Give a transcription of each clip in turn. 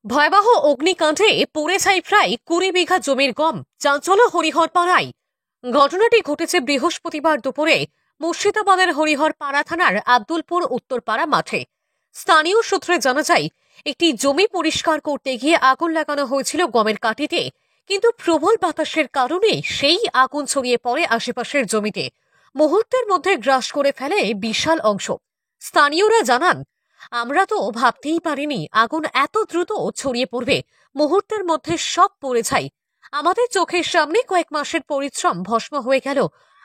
ভয়াবহ অগ্নিকাণ্ডে পুড়ে ছাই প্রায় 20 বিঘা জমির গম, চাঞ্চল্য হরিহরপাড়ায়। ঘটনাটি ঘটেছে বৃহস্পতিবার দুপুরে মুর্শিদাবাদের হরিহরপাড়া থানার আব্দুলপুর উত্তরপাড়া মাঠে। স্থানীয় সূত্রে জানা যায়, একটি জমি পরিষ্কার করতে গিয়ে আগুন লাগানো হয়েছিল গমের কাঠিতে, কিন্তু প্রবল বাতাসের কারণে সেই আগুন ছড়িয়ে পড়ে আশেপাশের জমিতে, মুহূর্তের মধ্যে গ্রাস করে ফেলে বিশাল অংশ। স্থানীয়রা জানান, আমরা তো ভাবতেই পারিনি আগুন এত দ্রুত ছড়িয়ে পড়বে, মুহূর্তের মধ্যে সব পড়ে ছাই। আমাদের চোখের সামনে কয়েক মাসের পরিশ্রম ভস্ম হয়ে গেল।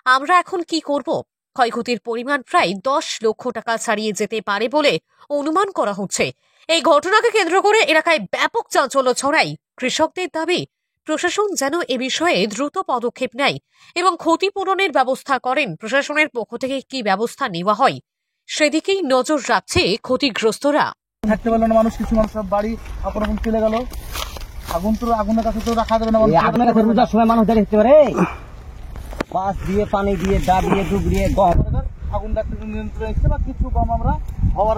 আমরা এখন কি করব? ক্ষয়ক্ষতির পরিমাণ প্রায় 10 লক্ষ টাকা ছাড়িয়ে যেতে পারে বলে অনুমান করা হচ্ছে। এই ঘটনাকে কেন্দ্র করে এলাকায় ব্যাপক চাঞ্চল্য ছড়ায়। কৃষকদের দাবি, প্রশাসন যেন এ বিষয়ে দ্রুত পদক্ষেপ নেয় এবং ক্ষতিপূরণের ব্যবস্থা করেন। প্রশাসনের পক্ষ থেকে কি ব্যবস্থা নেওয়া হয় সেদিকেই নজর রাখছে ক্ষতিগ্রস্তরা। থাকতে পারলো না মানুষ, কিছু মানুষ সব বাড়ি আপন আপন চলে গেল। আগুনের কাছে তো রাখা যাবে না, আগুনের কাছে রোজার সময় মানুষ দেখতে পারে বাস দিয়ে পানি দিয়ে ডাব দিয়ে ডুব দিয়ে গম আগুন ডাকতে নিয়ন্ত্রণ এসছে, বা কিছু গম আমরা হওয়ার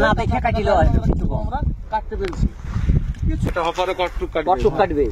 না দেখে কাটিল, কিছু গম আমরা কাটতে পেরেছি। কিছুটা হপারে কটটুক কাটবে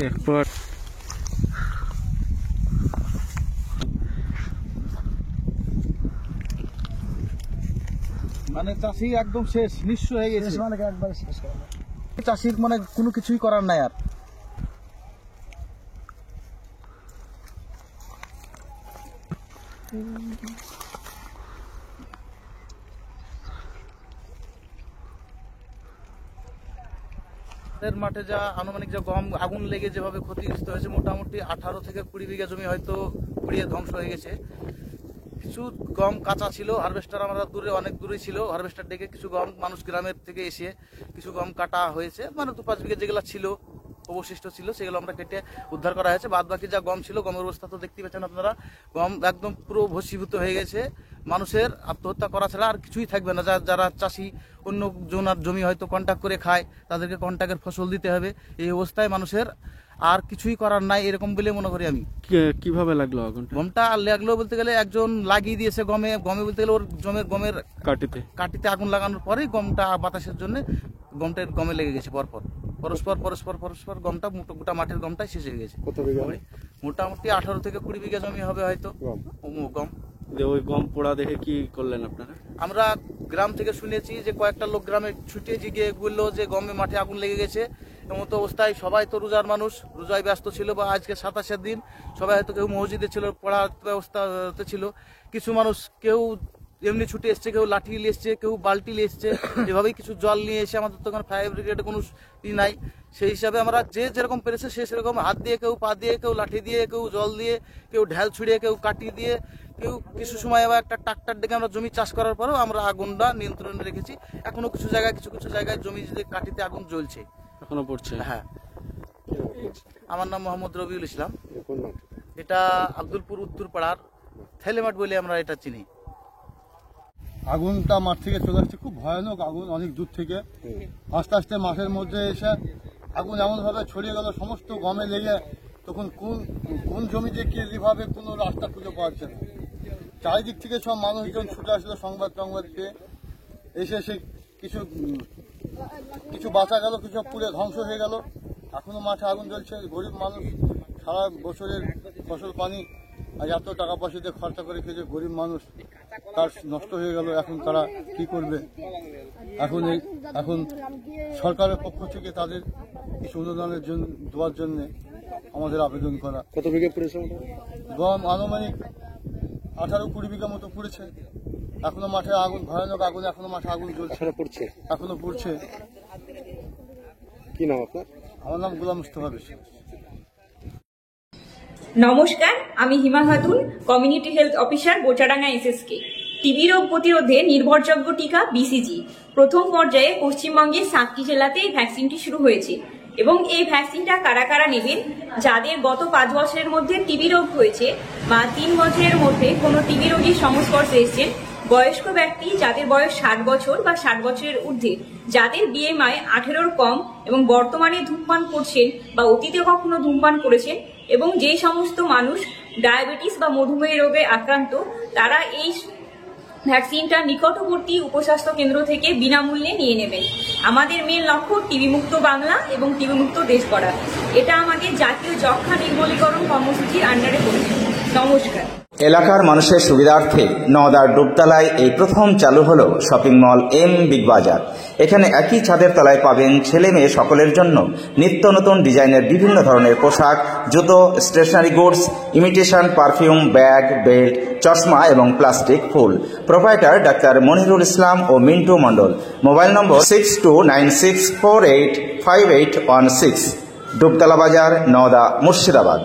এরপর মানে চাষি একদম শেষ, নিঃস্ব হয়ে গেছে, মানে একবার শেষ। চাষির মানে কোনো কিছুই করার নাই আর। মাঠে যা আনুমানিক যা গম আগুন লেগে যেভাবে ক্ষতিগ্রস্ত হয়েছে, মোটামুটি 18 থেকে 20 বিঘা জমি হয়তো পুড়িয়ে ধ্বংস হয়ে গেছে। কিছু গম কাঁচা ছিল, হারভেস্টার আমরা অনেক দূরে ছিল, হারভেস্টার ডেকে কিছু গম মানুষ গ্রামের থেকে এসে কিছু গম কাটা হয়েছে, মানে 2-5 বিঘা যেগুলো ছিল অবশিষ্ট ছিল সেগুলো আমরা কেটে উদ্ধার করা হয়েছে। বাদ বাকি যা গম ছিল, গমের অবস্থা তো দেখতে পাচ্ছেন আপনারা, গম একদম পুরো ভস্মীভূত হয়ে গেছে। মানুষের আত্মহত্যা করা ছাড়া আর কিছুই থাকবে না। যারা চাষি অন্য জনার জমি হয়তো কন্ট্যাক্ট করে খায়, তাদেরকে কন্ট্যাক্টের ফসল দিতে হবে। এই অবস্থায় মানুষের আর কিছুই করার নাই, এরকম বলে মনে করি আমি। কিভাবে লাগলো আগুন? গমটা লাগলো বলতে গেলে একজন লাগিয়ে দিয়েছে গমে বলতে গেলে ওর গমের কাটিতে আগুন লাগানোর পরেই গমটা বাতাসের জন্য গমে লেগে গেছে। পরস্পর গমটা গোটা মাঠের গমটাই শেষ হয়ে গেছে। কত বিঘা? মোটামুটি 18 থেকে 20 বিঘা জমি হবে হয়তো গম। ওই গম পোড়া দেখে কি করলেন আপনারা? আমরা গ্রাম থেকে শুনেছি যে কয়েকটা লোক গ্রামে ছুটে গিয়ে বললো যে গমে মাঠে আগুন লেগে গেছে। এমতো অবস্থায় সবাই তো রোজার মানুষ, রোজায় ব্যস্ত ছিল, বা আজকে 27-এর দিন সবাই হয়তো কেউ মসজিদে ছিল, পড়ার ব্যবস্থাতে ছিল। কিছু মানুষ কেউ এমনি ছুটে এসছে, কেউ লাঠি নিয়ে এসছে, কেউ বালতি নিয়ে এসছে, এভাবেই কিছু জল নিয়ে এসে, আমাদের তো ফায়ার ব্রিগেডে কোনো নাই, সেই হিসাবে আমরা যে যেরকম পেরেছে সে সেরকম হাত দিয়ে, কেউ পা দিয়ে, কেউ লাঠি দিয়ে, কেউ জল দিয়ে, কেউ ঢাল ছুড়িয়ে, কেউ কাটি দিয়ে, কেউ কিছু সময় আবার একটা ট্রাক্টর ডেকে আমরা জমি চাষ করার পরেও আমরা আগুনটা নিয়ন্ত্রণে রেখেছি। এখনো কিছু জায়গায় জমি কাটিতে আগুন জ্বলছে, এখনো পড়ছে। হ্যাঁ। আমার নাম মোহাম্মদ রবিউল ইসলাম। এটা আব্দুলপুর উত্তরপাড়ার থেলেমাঠ বলে আমরা এটা চিনি। আগুনটা মাঠ থেকে চলে আসছে, খুব ভয়ানক আগুন, অনেক দূর থেকে আস্তে আস্তে মাঠের মধ্যে এসে আগুন এমনভাবে ছড়িয়ে গেল, সমস্ত গমে লেগে তখন কোন জমিতে কি যেভাবে কোনো রাস্তা খুঁজে পাওয়া যাচ্ছে না। চারিদিক থেকে সব মানুষজন ছুটে আসলো সংবাদ পেয়ে, এসে কিছু বাঁচা গেল, কিছু পুড়ে ধ্বংস হয়ে গেল। এখনো মাঠে আগুন জ্বলছে। গরিব মানুষ সারা বছরের ফসল পানি আর এত টাকা পয়সা দিয়ে খরচা করে খেয়েছে, গরিব মানুষ তার নষ্ট হয়ে গেল। এখন তারা কি করবে? এখন সরকারের পক্ষ থেকে তাদের কিছু অনুদানের জন্য দেওয়ার জন্য আমাদের আবেদন করা। কত বিঘা পড়েছে? গম আনুমানিক 18-20 বিঘা মতো পড়েছে। এখনো মাঠে আগুন, ভয়ানক আগুন, এখনো মাঠে আগুন জ্বলছে, এখনো পড়ছে। কি নাম আপনার? আমার নাম গোলাম মুস্তফা বিশ্বাস। নমস্কার, আমি Hima Khatun, community health officer, Bochadanga SSK. TB রোগ প্রতিরোধে নির্ভরযোগ্য টিকা বিসিজি প্রথম পর্যায়ে পশ্চিমবঙ্গের 7টি জেলাতে এই ভ্যাকসিনটি শুরু হয়েছে এবং এই ভ্যাকসিনটা কারা কারা নেবেন? যাদের গত 5 বছরের মধ্যে টিবি রোগ হয়েছে বা 3 বছরের মধ্যে কোনো টিবি রোগীর সংস্পর্শে এসেছেন, বয়স্ক ব্যক্তি যাদের বয়স 60 বছর বা 60 বছরের ঊর্ধ্বে, যাদের BMI 18-র কম এবং বর্তমানে ধূমপান করছেন বা অতীতে কখনো ধূমপান করেছেন, এবং যে সমস্ত মানুষ ডায়াবেটিস বা মধুমেহ রোগে আক্রান্ত, তারা এই ভ্যাকসিনটা নিকটবর্তী উপস্বাস্থ্য কেন্দ্র থেকে বিনামূল্যে নিয়ে নেবেন। আমাদের মেন লক্ষ্য টিবি মুক্ত বাংলা এবং টিবি মুক্ত দেশ গড়া। এটা আমাদের জাতীয় যক্ষ্মা নির্মূলীকরণ কর্মসূচির আন্ডারে পড়ছে। নমস্কার। এলাকার মানুষের সুবিধার্থে নওদার ডুবতলায় এই প্রথম চালু হলো শপিং মল এম বিগ বাজার। এখানে একই ছাদের তলায় পাবেন ছেলে মেয়ে সকলের জন্য নিত্য নতুন ডিজাইনের বিভিন্ন ধরনের পোশাক, জুতো, stationery goods, imitation perfume, bag, belt, চশমা এবং প্লাস্টিক ফুল। প্রোপাইটার ডাক্তার মনিরুল ইসলাম ও মিন্টু মণ্ডল। Mobile number 6296485816। ডুবতলা বাজার, নওদা, মুর্শিদাবাদ।